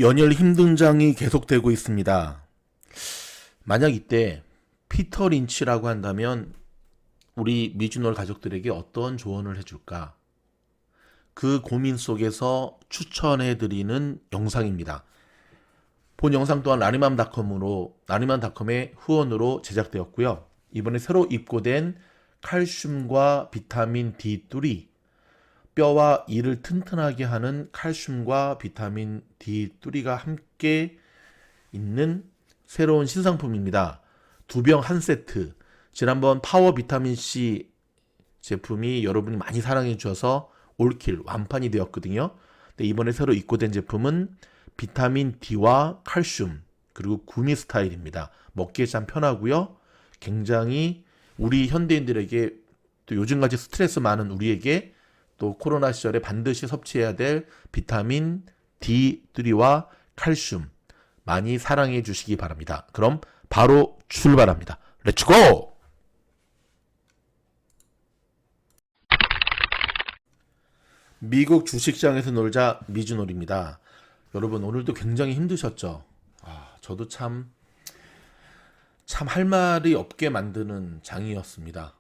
연일 힘든장이 계속되고 있습니다. 만약 이때 피터 린치라고 한다면 우리 미주널 가족들에게 어떤 조언을 해줄까? 그 고민 속에서 추천해드리는 영상입니다. 본 영상 또한 라니맘닷컴의 후원으로 제작되었고요. 이번에 새로 입고된 칼슘과 비타민 D3, 뼈와 이를 튼튼하게 하는 칼슘과 비타민 D3가 함께 있는 새로운 신상품입니다. 2병 1세트. 지난번 파워 비타민 C 제품이 여러분이 많이 사랑해 주셔서 올킬 완판이 되었거든요. 근데 이번에 새로 입고된 제품은 비타민 D와 칼슘 그리고 구미 스타일입니다. 먹기에 참 편하고요. 굉장히 우리 현대인들에게 또 요즘같이 스트레스 많은 우리에게 또 코로나 시절에 반드시 섭취해야 될 비타민 D3와 칼슘 많이 사랑해 주시기 바랍니다. 그럼 바로 출발합니다. 렛츠고! 미국 주식시장에서 놀자 미주놀입니다. 여러분 오늘도 굉장히 힘드셨죠? 저도 참 할 말이 없게 만드는 장이었습니다.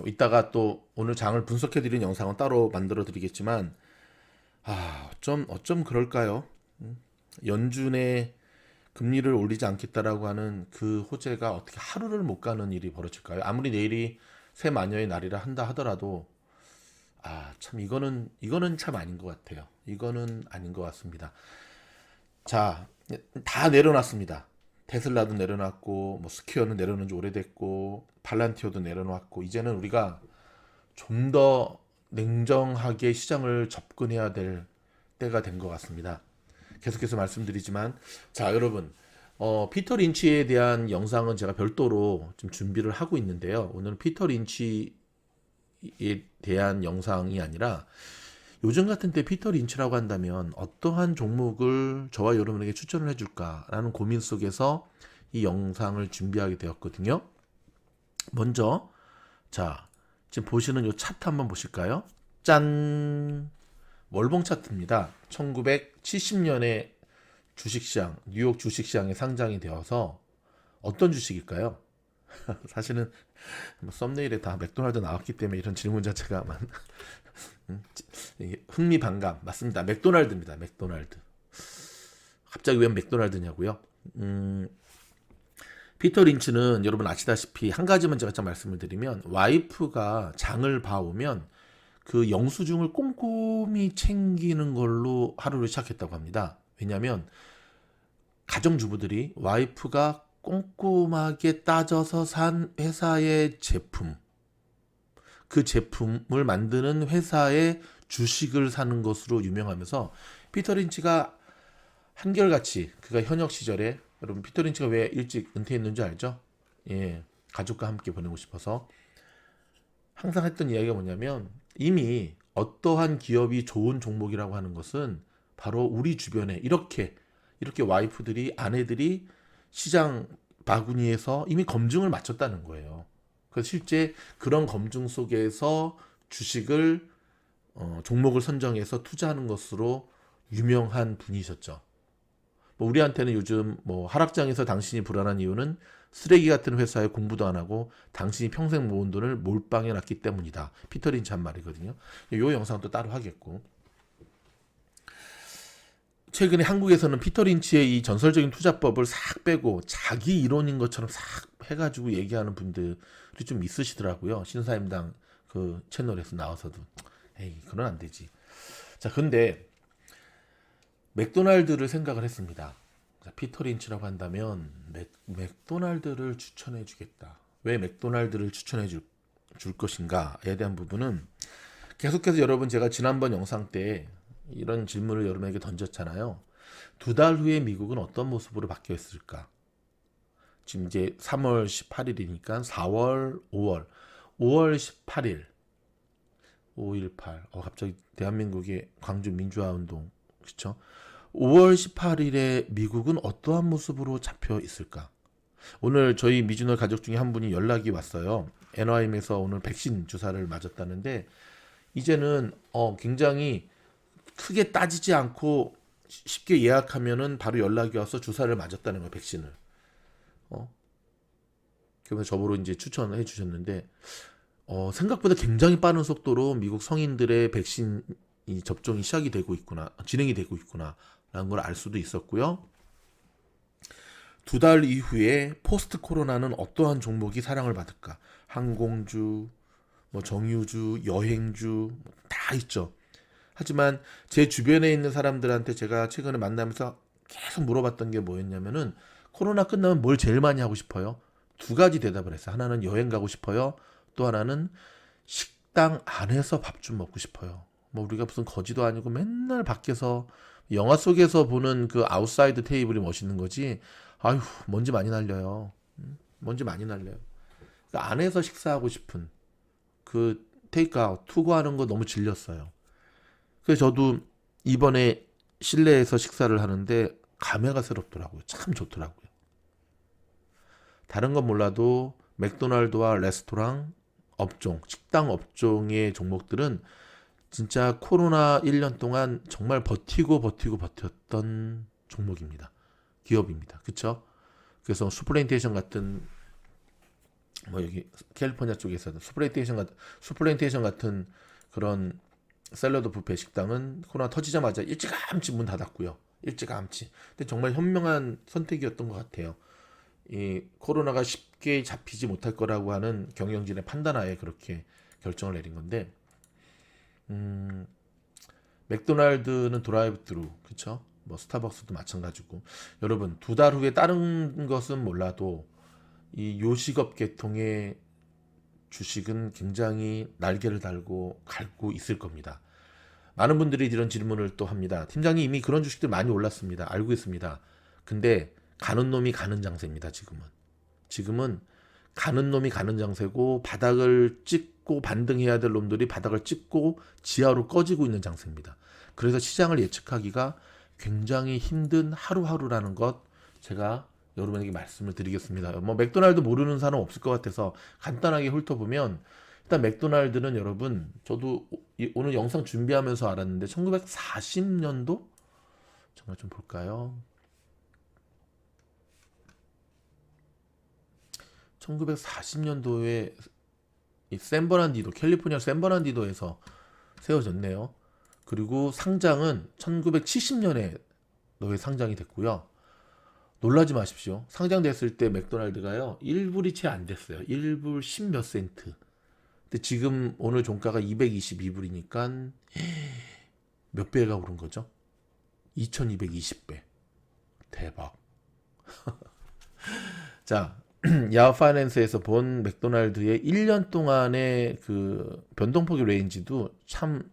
이따가 또 오늘 장을 분석해드린 영상은 따로 만들어 드리겠지만 어쩜 그럴까요? 연준의 금리를 올리지 않겠다라고 하는 그 호재가 어떻게 하루를 못 가는 일이 벌어질까요? 아무리 내일이 새 마녀의 날이라 한다 하더라도 참 이거는 참 아닌 것 같아요. 이거는 아닌 것 같습니다. 자, 다 내려놨습니다. 테슬라도 내려놨고 뭐 스퀘어는 내려놓은 지 오래됐고 팔란티오도 내려놨고 이제는 우리가 좀 더 냉정하게 시장을 접근해야 될 때가 된 것 같습니다. 계속해서 말씀드리지만 자 여러분 피터 린치에 대한 영상은 제가 별도로 좀 준비를 하고 있는데요. 오늘은 피터 린치에 대한 영상이 아니라 요즘 같은 때 피터 린치라고 한다면 어떠한 종목을 저와 여러분에게 추천을 해줄까라는 고민 속에서 이 영상을 준비하게 되었거든요. 먼저 자 지금 보시는 이 차트 한번 보실까요? 짠! 월봉 차트입니다. 1970년에 주식시장, 뉴욕 주식시장에 상장이 되어서 어떤 주식일까요? 사실은 썸네일에 다 맥도날드 나왔기 때문에 이런 질문 자체가 흥미반감 맞습니다. 맥도날드입니다. 맥도날드. 갑자기 왜 맥도날드냐고요? 피터 린치는 여러분 아시다시피 한 가지만 제가 말씀을 드리면 와이프가 장을 봐오면 그 영수증을 꼼꼼히 챙기는 걸로 하루를 시작했다고 합니다. 왜냐하면 가정주부들이 와이프가 꼼꼼하게 따져서 산 회사의 제품, 그 제품을 만드는 회사의 주식을 사는 것으로 유명하면서 피터 린치가 한결같이 그가 현역 시절에 여러분 피터 린치가 왜 일찍 은퇴했는지 알죠? 예, 가족과 함께 보내고 싶어서 항상 했던 이야기가 뭐냐면 이미 어떠한 기업이 좋은 종목이라고 하는 것은 바로 우리 주변에 이렇게 와이프들이 아내들이 시장 바구니에서 이미 검증을 마쳤다는 거예요. 그래서 실제 그런 검증 속에서 주식을 종목을 선정해서 투자하는 것으로 유명한 분이셨죠. 뭐 우리한테는 요즘 뭐 하락장에서 당신이 불안한 이유는 쓰레기 같은 회사에 공부도 안 하고 당신이 평생 모은 돈을 몰빵해 놨기 때문이다. 피터 린치 한 말이거든요. 이 영상도 따로 하겠고. 최근에 한국에서는 피터 린치의 이 전설적인 투자법을 싹 빼고 자기 이론인 것처럼 싹 해가지고 얘기하는 분들이 좀 있으시더라고요. 신사임당 그 채널에서 나와서도 에이 그건 안 되지. 자 근데 맥도날드를 생각을 했습니다. 자, 피터 린치라고 한다면 맥도날드를 추천해 주겠다. 왜 맥도날드를 추천해 줄 것인가에 대한 부분은 계속해서 여러분 제가 지난번 영상 때 이런 질문을 여러분에게 던졌잖아요. 2달 후에 미국은 어떤 모습으로 바뀌어 있을까? 지금 이제 3월 18일이니까 4월, 5월 18일 5.18 갑자기 대한민국의 광주 민주화운동 그렇죠? 5월 18일에 미국은 어떠한 모습으로 잡혀 있을까? 오늘 저희 미주널 가족 중에 한 분이 연락이 왔어요. NYM에서 오늘 백신 주사를 맞았다는데 이제는 굉장히 크게 따지지 않고 쉽게 예약하면은 바로 연락이 와서 주사를 맞았다는 거예요, 백신을. 어? 그래서 저보러 이제 추천을 해주셨는데, 생각보다 굉장히 빠른 속도로 미국 성인들의 백신 접종이 시작이 되고 있구나, 진행이 되고 있구나, 라는 걸 알 수도 있었고요. 2달 이후에 포스트 코로나는 어떠한 종목이 사랑을 받을까? 항공주, 뭐 정유주, 여행주, 다 있죠. 하지만 제 주변에 있는 사람들한테 제가 최근에 만나면서 계속 물어봤던 게 뭐였냐면은 코로나 끝나면 뭘 제일 많이 하고 싶어요? 두 가지 대답을 했어요. 하나는 여행 가고 싶어요. 또 하나는 식당 안에서 밥 좀 먹고 싶어요. 뭐 우리가 무슨 거지도 아니고 맨날 밖에서 영화 속에서 보는 그 아웃사이드 테이블이 멋있는 거지. 아휴, 먼지 많이 날려요. 먼지 많이 날려요. 그 안에서 식사하고 싶은 그 테이크아웃 투고하는 거 너무 질렸어요. 그래서 저도 이번에 실내에서 식사를 하는데 감회가 새롭더라고요. 참 좋더라고요. 다른 건 몰라도 맥도날드와 레스토랑 업종, 식당 업종의 종목들은 진짜 코로나 1년 동안 정말 버티고 버텼던 종목입니다. 기업입니다. 그쵸? 그래서 수플레인테이션 같은 뭐 여기 캘리포니아 쪽에서는 수플레인테이션 같은 그런 샐러드 뷔페 식당은 코로나 터지자마자 일찌감치 문 닫았고요. 일찌감치. 근데 정말 현명한 선택이었던 것 같아요. 이 코로나가 쉽게 잡히지 못할 거라고 하는 경영진의 판단하에 그렇게 결정을 내린 건데, 맥도날드는 드라이브-스루, 그쵸? 뭐 스타벅스도 마찬가지고. 여러분 2달 후에 다른 것은 몰라도 이 요식업 계통의 주식은 굉장히 날개를 달고 갈고 있을 겁니다. 많은 분들이 이런 질문을 또 합니다. 팀장님, 이미 그런 주식들 많이 올랐습니다. 알고 있습니다. 근데 가는 놈이 가는 장세입니다. 지금은 가는 놈이 가는 장세고, 바닥을 찍고 반등해야 될 놈들이 바닥을 찍고 지하로 꺼지고 있는 장세입니다. 그래서 시장을 예측하기가 굉장히 힘든 하루하루라는 것, 제가 여러분에게 말씀을 드리겠습니다. 뭐 맥도날드 모르는 사람 없을 것 같아서 간단하게 훑어보면, 일단 맥도날드는 여러분, 저도 오늘 영상 준비하면서 알았는데 1940년도, 정말 좀 볼까요? 1940년도에 이 샌버난디도, 캘리포니아 샌버난디도에서 세워졌네요. 그리고 상장은 1970년에 너에 상장이 됐고요. 놀라지 마십시오. 상장됐을 때 맥도날드가요, 1불이 채 안 됐어요. 1불 10 몇 센트. 근데 지금 오늘 종가가 222불이니까 몇 배가 오른 거죠? 2220배. 대박. 자, 야후 파이낸스에서 본 맥도날드의 1년 동안의 그 변동폭의 레인지도 참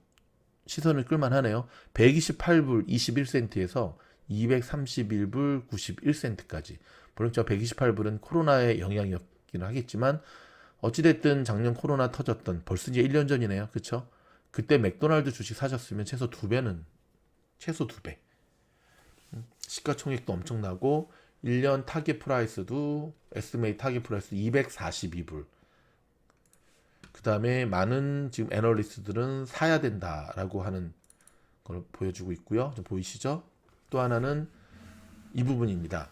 시선을 끌만하네요. 128불 21센트에서 231불 91센트까지. 물론 저 128불은 코로나의 영향이었긴 하겠지만, 어찌됐든 작년 코로나 터졌던, 벌써 이제 1년 전이네요. 그쵸? 그때 맥도날드 주식 사셨으면 최소 2배는, 최소 2배. 시가총액도 엄청나고, 1년 타겟 프라이스도, 에스티메이트 타겟 프라이스 242불. 그 다음에 많은 지금 애널리스트들은 사야 된다라고 하는 걸 보여주고 있고요. 좀 보이시죠? 또 하나는 이 부분입니다.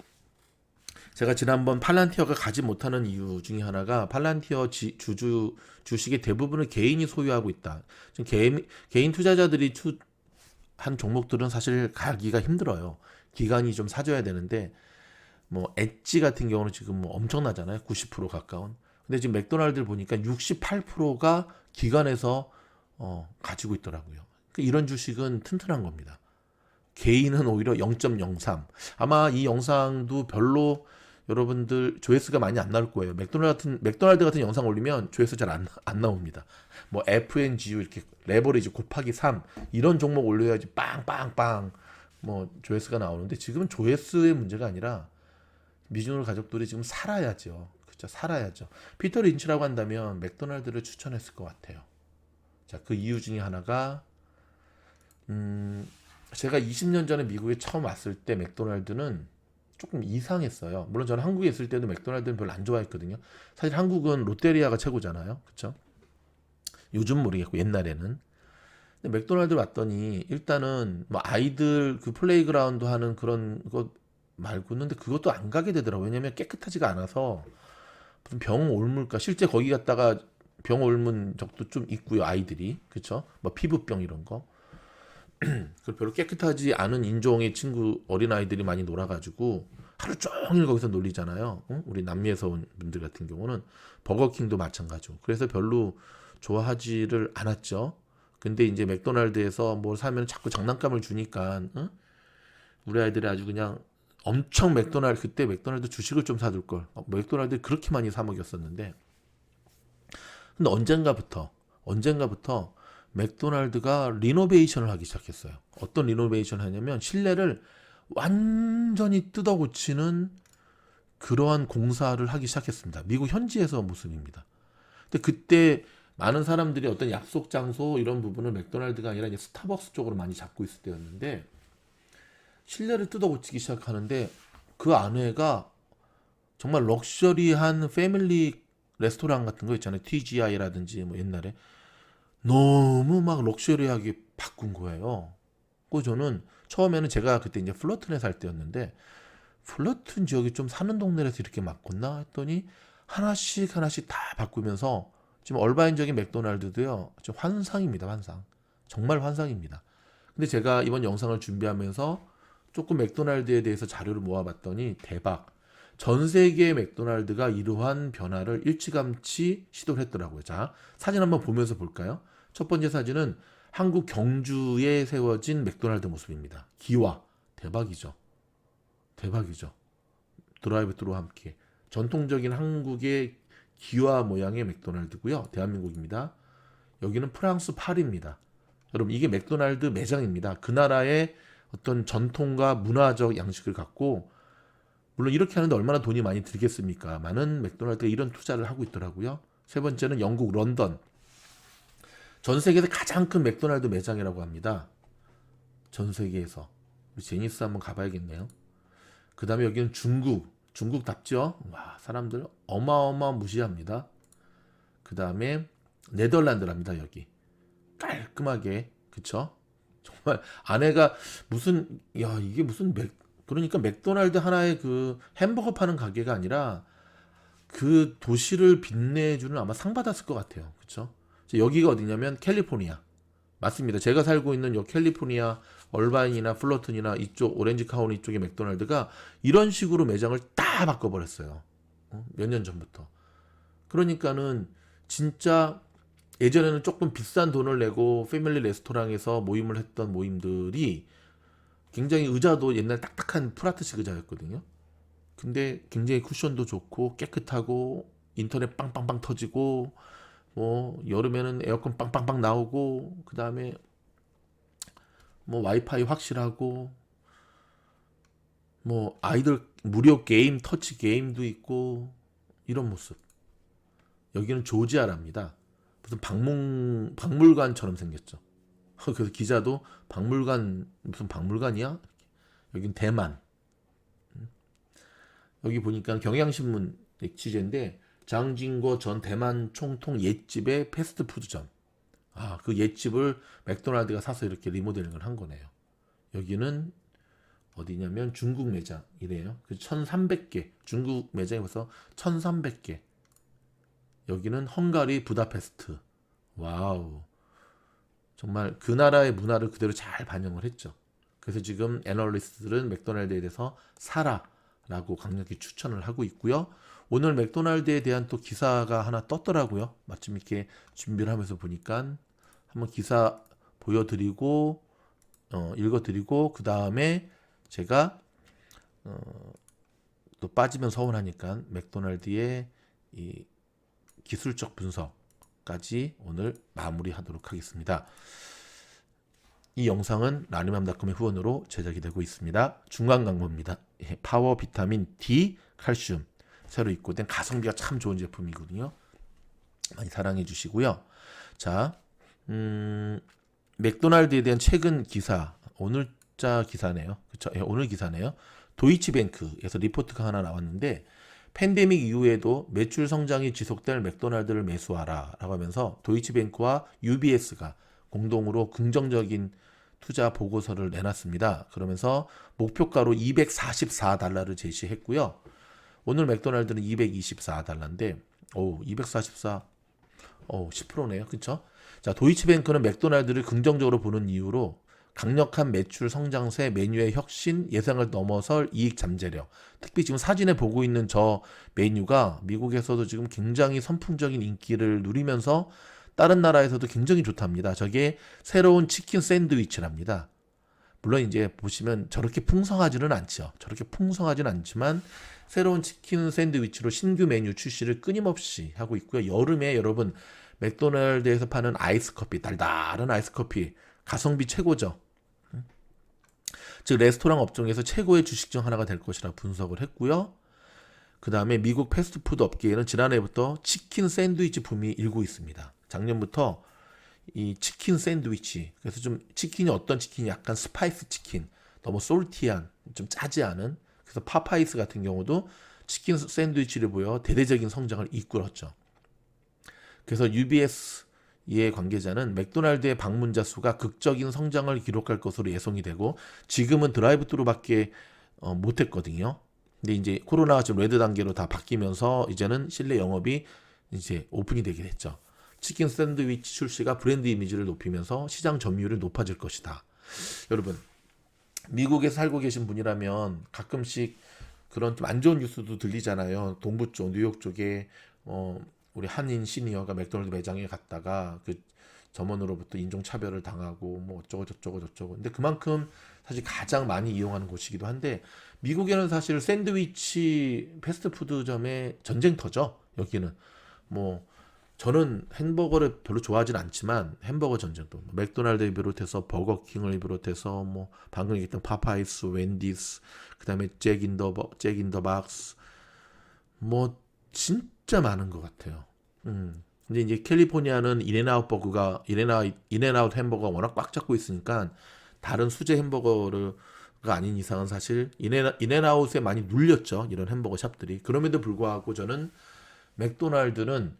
제가 지난번 팔란티어가 가지 못하는 이유 중에 하나가, 팔란티어 주식의 대부분을 개인이 소유하고 있다. 지금 개인 투자자들이 한 종목들은 사실 가기가 힘들어요. 기관이 좀 사줘야 되는데, 뭐 엣지 같은 경우는 지금 뭐 엄청나잖아요. 90% 가까운. 근데 지금 맥도날드를 보니까 68%가 기관에서 가지고 있더라고요. 이런 주식은 튼튼한 겁니다. 개인은 오히려 0.03. 아마 이 영상도 별로 여러분들 조회수가 많이 안 나올 거예요. 맥도날드 같은 영상 올리면 조회수 잘 안 나옵니다. 뭐 FNGU 이렇게 레버리지 곱하기 3 이런 종목 올려야지 빵빵빵 뭐 조회수가 나오는데, 지금은 조회수의 문제가 아니라 미주노 가족들이 지금 살아야죠. 그렇죠? 살아야죠. 피터 린치라고 한다면 맥도날드를 추천했을 것 같아요. 자, 그 이유 중에 하나가, 제가 20년 전에 미국에 처음 왔을 때 맥도날드는 조금 이상했어요. 물론 저는 한국에 있을 때도 맥도날드는 별로 안 좋아했거든요. 사실 한국은 롯데리아가 최고잖아요. 그렇죠? 요즘 모르겠고 옛날에는. 근데 맥도날드 왔더니 일단은 뭐 아이들 그 플레이그라운드 하는 그런 것 말고는 근데 그것도 안 가게 되더라고요. 왜냐면 깨끗하지가 않아서 무슨 병 옮을까. 실제 거기 갔다가 병 옮은 적도 좀 있고요. 아이들이. 그쵸? 뭐 피부병 이런 거. 그 별로 깨끗하지 않은 인종의 친구 어린아이들이 많이 놀아가지고 하루 종일 거기서 놀리잖아요. 응? 우리 남미에서 온 분들 같은 경우는 버거킹도 마찬가지고. 그래서 별로 좋아하지를 않았죠. 근데 이제 맥도날드에서 뭘 사면 자꾸 장난감을 주니까 응? 우리 아이들이 아주 그냥 엄청 그때 맥도날드 주식을 좀 사둘 걸. 맥도날드 그렇게 많이 사 먹였었는데. 근데 언젠가부터 맥도날드가 리노베이션을 하기 시작했어요. 어떤 리노베이션을 하냐면 실내를 완전히 뜯어 고치는 그러한 공사를 하기 시작했습니다. 미국 현지에서 모습입니다. 근데 그때 많은 사람들이 어떤 약속 장소 이런 부분을 맥도날드가 아니라 이제 스타벅스 쪽으로 많이 잡고 있을 때였는데 실내를 뜯어 고치기 시작하는데 그 안에가 정말 럭셔리한 패밀리 레스토랑 같은 거 있잖아요. TGI라든지 뭐 옛날에 너무 막 럭셔리하게 바꾼 거예요. 그 저는 처음에는 제가 그때 이제 플러튼에 살 때였는데 플러튼 지역이 좀 사는 동네라서 이렇게 바꿨나 했더니 하나씩 하나씩 다 바꾸면서 지금 얼바인적인 맥도날드도요. 지금 환상입니다. 환상. 정말 환상입니다. 근데 제가 이번 영상을 준비하면서 조금 맥도날드에 대해서 자료를 모아봤더니 대박. 전 세계 맥도날드가 이러한 변화를 일찌감치 시도를 했더라고요. 자, 사진 한번 보면서 볼까요? 첫 번째 사진은 한국 경주에 세워진 맥도날드 모습입니다. 기와. 대박이죠. 대박이죠. 드라이브 트루와 함께. 전통적인 한국의 기와 모양의 맥도날드고요. 대한민국입니다. 여기는 프랑스 파리입니다. 여러분 이게 맥도날드 매장입니다. 그 나라의 어떤 전통과 문화적 양식을 갖고 물론 이렇게 하는데 얼마나 돈이 많이 들겠습니까? 많은 맥도날드가 이런 투자를 하고 있더라고요. 세 번째는 영국 런던. 전 세계에서 가장 큰 맥도날드 매장이라고 합니다. 전 세계에서. 우리 제니스 한번 가봐야겠네요. 그 다음에 여기는 중국답죠? 와, 사람들 어마어마무시합니다. 그 다음에 네덜란드랍니다, 여기. 깔끔하게, 그쵸? 정말 안에가 무슨, 야, 이게 무슨 그러니까 맥도날드 하나의 그 햄버거 파는 가게가 아니라 그 도시를 빛내주는 아마 상 받았을 것 같아요. 그쵸? 여기가 어디냐면 캘리포니아. 맞습니다. 제가 살고 있는 요 캘리포니아 얼바인이나 플러튼이나 이쪽 오렌지 카운티 쪽의 맥도날드가 이런 식으로 매장을 다 바꿔버렸어요. 몇 년 전부터. 그러니까는 진짜 예전에는 조금 비싼 돈을 내고 패밀리 레스토랑에서 모임을 했던 모임들이 굉장히 의자도 옛날 딱딱한 프라트식 의자였거든요. 근데 굉장히 쿠션도 좋고 깨끗하고 인터넷 빵빵빵 터지고 뭐 여름에는 에어컨 빵빵빵 나오고 그 다음에 뭐 와이파이 확실하고 뭐 아이들 무료 게임 터치 게임도 있고 이런 모습. 여기는 조지아랍니다. 무슨 박물관처럼 생겼죠. 그래서 기자도 무슨 박물관이야? 여긴 대만. 여기 보니까 경향신문 취재인데 장진거 전 대만 총통 옛집의 패스트푸드점. 아, 그 옛집을 맥도날드가 사서 이렇게 리모델링을 한 거네요. 여기는 어디냐면 중국 매장이래요. 그 1300개. 중국 매장이 벌써 1300개. 여기는 헝가리 부다페스트. 와우. 정말 그 나라의 문화를 그대로 잘 반영을 했죠. 그래서 지금 애널리스트들은 맥도날드에 대해서 사라라고 강력히 추천을 하고 있고요. 오늘 맥도날드에 대한 또 기사가 하나 떴더라고요. 마침 이렇게 준비를 하면서 보니까 한번 기사 보여드리고 읽어드리고 그 다음에 제가 또 빠지면 서운하니까 맥도날드의 이 기술적 분석까지 오늘 마무리하도록 하겠습니다. 이 영상은 라니맘닷컴의 후원으로 제작이 되고 있습니다. 중간 광고입니다. 파워 비타민 D 칼슘 새로 입고된 가성비가 참 좋은 제품이거든요. 많이 사랑해 주시고요. 자, 맥도날드에 대한 최근 기사 오늘자 기사네요. 그렇죠? 예, 오늘 기사네요. 도이치뱅크에서 리포트가 하나 나왔는데 팬데믹 이후에도 매출 성장이 지속될 맥도날드를 매수하라 라고 하면서 도이치뱅크와 UBS가 공동으로 긍정적인 투자 보고서를 내놨습니다. 그러면서 목표가로 244달러를 제시했고요. 오늘 맥도날드는 224달러인데, 244, 10%네요. 그쵸? 자, 도이치뱅크는 맥도날드를 긍정적으로 보는 이유로 강력한 매출 성장세, 메뉴의 혁신, 예상을 넘어설 이익 잠재력. 특히 지금 사진에 보고 있는 저 메뉴가 미국에서도 지금 굉장히 선풍적인 인기를 누리면서 다른 나라에서도 굉장히 좋답니다. 저게 새로운 치킨 샌드위치랍니다. 물론 이제 보시면 저렇게 풍성하지는 않죠. 저렇게 풍성하지는 않지만 새로운 치킨 샌드위치로 신규 메뉴 출시를 끊임없이 하고 있고요. 여름에 여러분 맥도날드에서 파는 아이스커피, 달달한 아이스커피 가성비 최고죠. 즉 레스토랑 업종에서 최고의 주식 중 하나가 될 것이라 분석을 했고요. 그 다음에 미국 패스트푸드 업계에는 지난해부터 치킨 샌드위치 붐이 일고 있습니다. 작년부터 이 치킨 샌드위치, 그래서 좀 치킨이 어떤 치킨이 약간 스파이스 치킨, 너무 솔티한, 좀 짜지 않은, 그래서 파파이스 같은 경우도 치킨 샌드위치를 보여 대대적인 성장을 이끌었죠. 그래서 UBS의 관계자는 맥도날드의 방문자 수가 극적인 성장을 기록할 것으로 예상이 되고 지금은 드라이브스루밖에 못했거든요. 근데 이제 코로나가 지금 레드 단계로 다 바뀌면서 이제는 실내 영업이 이제 오픈이 되게 됐죠. 치킨 샌드위치 출시가 브랜드 이미지를 높이면서 시장 점유율이 높아질 것이다. 여러분, 미국에 살고 계신 분이라면 가끔씩 그런 좀 안 좋은 뉴스도 들리잖아요. 동부 쪽, 뉴욕 쪽에 우리 한인 시니어가 맥도날드 매장에 갔다가 그 점원으로부터 인종차별을 당하고 뭐 어쩌고 저쩌고 저쩌고. 근데 그만큼 사실 가장 많이 이용하는 곳이기도 한데 미국에는 사실 샌드위치 패스트푸드점의 전쟁터죠. 여기는 뭐 저는 햄버거를 별로 좋아하진 않지만 햄버거 전쟁터, 맥도날드를 비롯해서 버거킹을 비롯해서 뭐 방금 얘기했던 파파이스, 웬디스, 그다음에 잭인더 박스, 뭐 진짜 많은 것 같아요. 근데 이제 캘리포니아는 인앤아웃 햄버거가 워낙 꽉 잡고 있으니까 다른 수제 햄버거가 아닌 이상은 사실 인앤아웃에 많이 눌렸죠. 이런 햄버거 샵들이. 그럼에도 불구하고 저는 맥도날드는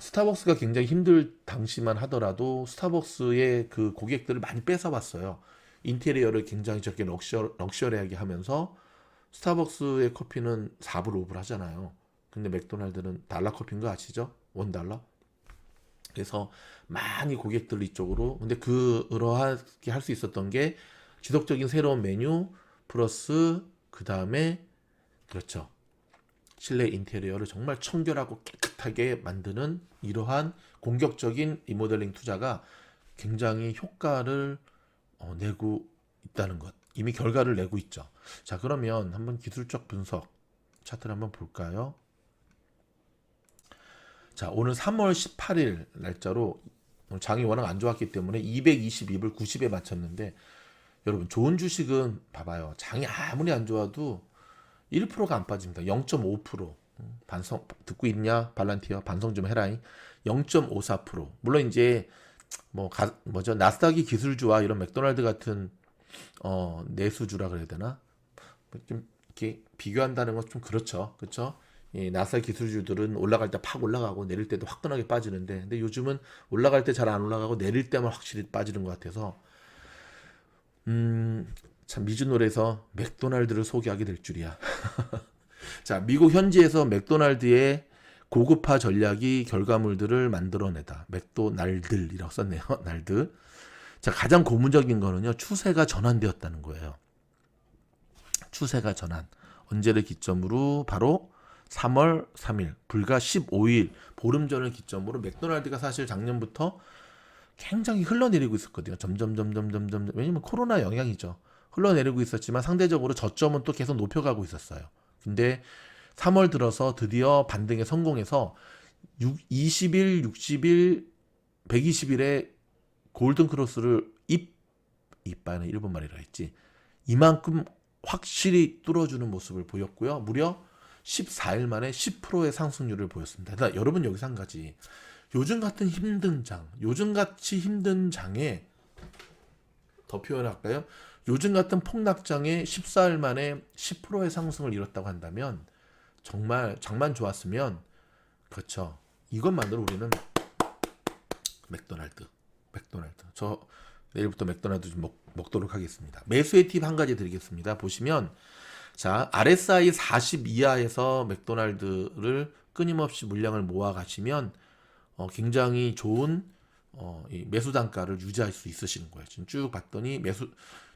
스타벅스가 굉장히 힘들 당시만 하더라도 스타벅스의 그 고객들을 많이 뺏어왔어요. 인테리어를 굉장히 저렇게 럭셔리하게 하면서 스타벅스의 커피는 4불, 5불 하잖아요. 근데 맥도날드는 달러 커피인 거 아시죠? $1. 그래서 많이 고객들 이쪽으로. 근데 그러하게 할 수 있었던 게 지속적인 새로운 메뉴 플러스 그 다음에 그렇죠. 실내 인테리어를 정말 청결하고 깨끗하게 만드는 이러한 공격적인 리모델링 투자가 굉장히 효과를 내고 있다는 것. 이미 결과를 내고 있죠. 자, 그러면 한번 기술적 분석 차트를 한번 볼까요? 자, 오늘 3월 18일 날짜로 장이 워낙 안 좋았기 때문에 222불 90에 맞췄는데 여러분 좋은 주식은 봐봐요. 장이 아무리 안 좋아도 1%가 안 빠집니다. 0.5%. 반성 듣고 있냐? 발란티어 반성 좀 해라잉. 0.54%. 물론 이제 뭐죠? 나스닥이 기술주와 이런 맥도날드 같은 내수주라 그래야 되나? 좀 이렇게 비교한다는 건 좀 그렇죠. 그렇죠? 이 나스닥 기술주들은 올라갈 때 팍 올라가고 내릴 때도 화끈하게 빠지는데 근데 요즘은 올라갈 때 잘 안 올라가고 내릴 때만 확실히 빠지는 것 같아서 참 미주노래에서 맥도날드를 소개하게 될 줄이야. 자, 미국 현지에서 맥도날드의 고급화 전략이 결과물들을 만들어내다. 맥도날들이라고 썼네요. 날드. 자, 가장 고무적인 거는요. 추세가 전환되었다는 거예요. 추세가 전환. 언제를 기점으로 바로 3월 3일, 불과 15일, 보름 전을 기점으로 맥도날드가 사실 작년부터 굉장히 흘러내리고 있었거든요. 점점. 왜냐면 코로나 영향이죠. 흘러내리고 있었지만 상대적으로 저점은 또 계속 높여가고 있었어요. 근데 3월 들어서 드디어 반등에 성공해서 20일, 60일, 120일에 골든 크로스를 이빠는 일본 말이라 했지. 이만큼 확실히 뚫어주는 모습을 보였고요. 무려 14일 만에 10%의 상승률을 보였습니다. 그러니까 여러분 여기서 한 가지. 요즘같이 힘든 장에 더 표현할까요? 요즘 같은 폭락장에 14일 만에 10%의 상승을 이뤘다고 한다면 정말 장만 좋았으면 그렇죠. 이것만으로 우리는 맥도날드 맥도날드. 저 내일부터 맥도날드 좀 먹도록 하겠습니다. 매수의 팁 한 가지 드리겠습니다. 보시면 자, RSI 40 이하에서 맥도날드를 끊임없이 물량을 모아 가시면 굉장히 좋은 이 매수 단가를 유지할 수 있으시는 거예요. 지금 쭉 봤더니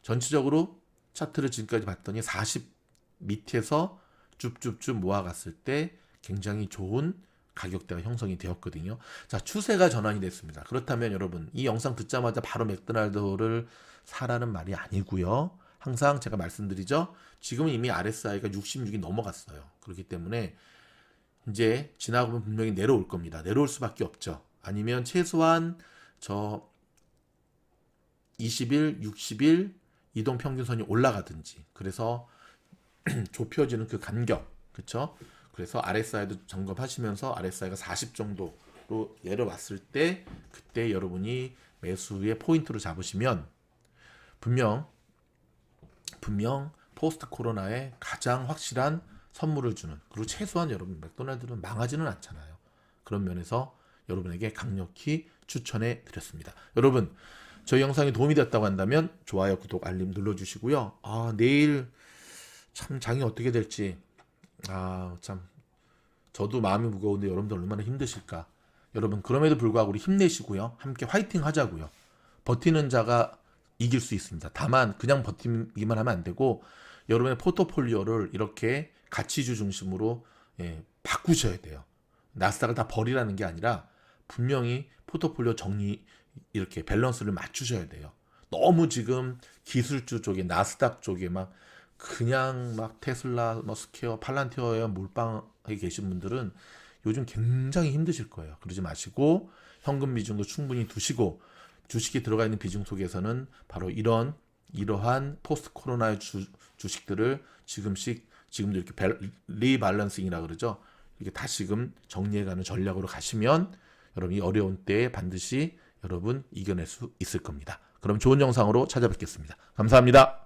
전체적으로 차트를 지금까지 봤더니 40 밑에서 쭉 모아갔을 때 굉장히 좋은 가격대가 형성이 되었거든요. 자, 추세가 전환이 됐습니다. 그렇다면 여러분, 이 영상 듣자마자 바로 맥도날드를 사라는 말이 아니고요. 항상 제가 말씀드리죠. 지금은 이미 RSI가 66이 넘어갔어요. 그렇기 때문에 이제 지나고 보면 분명히 내려올 겁니다. 내려올 수밖에 없죠. 아니면 최소한 저 20일, 60일 이동 평균선이 올라가든지, 그래서 좁혀지는 그 간격, 그렇죠? 그래서 RSI도 점검하시면서 RSI가 40 정도로 내려왔을 때 그때 여러분이 매수의 포인트로 잡으시면 분명 포스트 코로나에 가장 확실한 선물을 주는, 그리고 최소한 여러분 맥도날드는 망하지는 않잖아요. 그런 면에서 여러분에게 강력히 추천해 드렸습니다. 여러분, 저희 영상이 도움이 됐다고 한다면 좋아요, 구독, 알림 눌러주시고요. 내일 참 장이 어떻게 될지 참 저도 마음이 무거운데 여러분들 얼마나 힘드실까. 여러분, 그럼에도 불구하고 우리 힘내시고요. 함께 화이팅 하자고요. 버티는 자가 이길 수 있습니다. 다만 그냥 버티기만 하면 안 되고 여러분의 포트폴리오를 이렇게 가치주 중심으로 바꾸셔야 돼요. 나스닥을 다 버리라는 게 아니라 분명히 포트폴리오 정리, 이렇게 밸런스를 맞추셔야 돼요. 너무 지금 기술주 쪽에, 나스닥 쪽에 그냥 테슬라, 스퀘어, 팔란티어에 몰빵해 계신 분들은 요즘 굉장히 힘드실 거예요. 그러지 마시고 현금 비중도 충분히 두시고, 주식이 들어가 있는 비중 속에서는 바로 이러한 포스트 코로나의 주식들을 지금도 이렇게 리밸런싱이라 그러죠. 이렇게 다시금 정리해가는 전략으로 가시면 여러분 이 어려운 때에 반드시 여러분 이겨낼 수 있을 겁니다. 그럼 좋은 영상으로 찾아뵙겠습니다. 감사합니다.